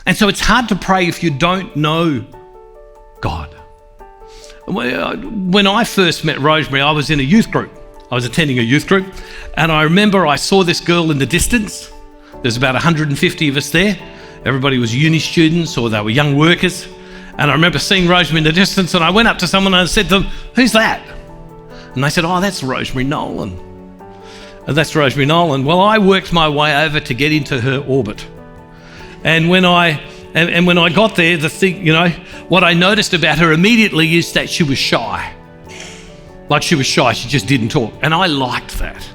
And so it's hard to pray if you don't know God. When I first met Rosemary, I was in a youth group. I was attending a youth group, and I remember I saw this girl in the distance. There's about 150 of us there. Everybody was uni students or they were young workers. And I remember seeing Rosemary in the distance, and I went up to someone and I said to them, "Who's that?" And they said, "Oh, that's Rosemary Nolan." And that's Rosemary Nolan. Well, I worked my way over to get into her orbit. And when I got there, the thing, what I noticed about her immediately is that she was shy. Like she was shy, she just didn't talk. And I liked that.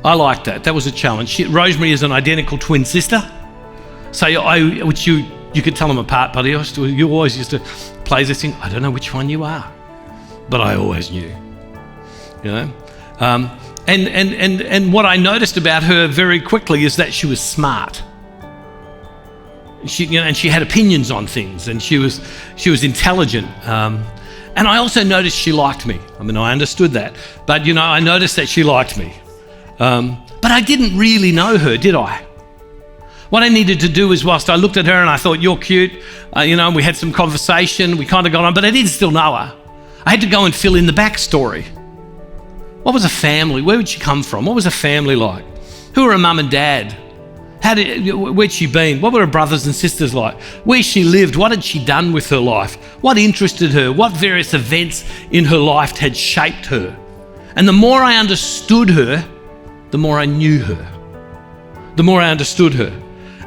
That was a challenge. Rosemary is an identical twin sister. So which you could tell them apart, but you always used to play this thing, I don't know which one you are, but I always knew, And what I noticed about her very quickly is that she was smart. And she had opinions on things, and she was intelligent. And I also noticed she liked me. I mean, I understood that, but I noticed that she liked me. But I didn't really know her, did I? What I needed to do is, whilst I looked at her and I thought, "You're cute," we had some conversation, we kind of got on, but I didn't still know her. I had to go and fill in the backstory. What was her family? Where would she come from? What was her family like? Who were her mum and dad? Where'd she been? What were her brothers and sisters like? Where she lived? What had she done with her life? What interested her? What various events in her life had shaped her? And the more I understood her, the more I knew her. The more I understood her.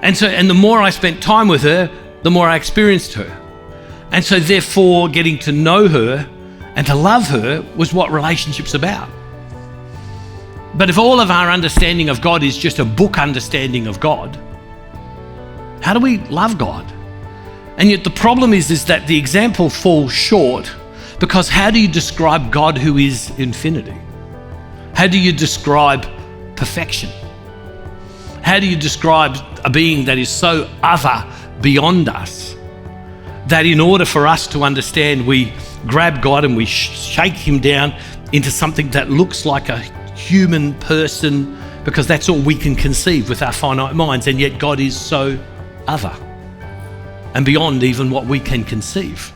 And the more I spent time with her, the more I experienced her. And so therefore, getting to know her and to love her was what relationship's about. But if all of our understanding of God is just a book understanding of God, how do we love God? And yet the problem is that the example falls short, because how do you describe God who is infinity? How do you describe perfection? How do you describe a being that is so other, beyond us, that in order for us to understand, we grab God and we shake him down into something that looks like a human person, because that's all we can conceive with our finite minds, and yet God is so other and beyond even what we can conceive.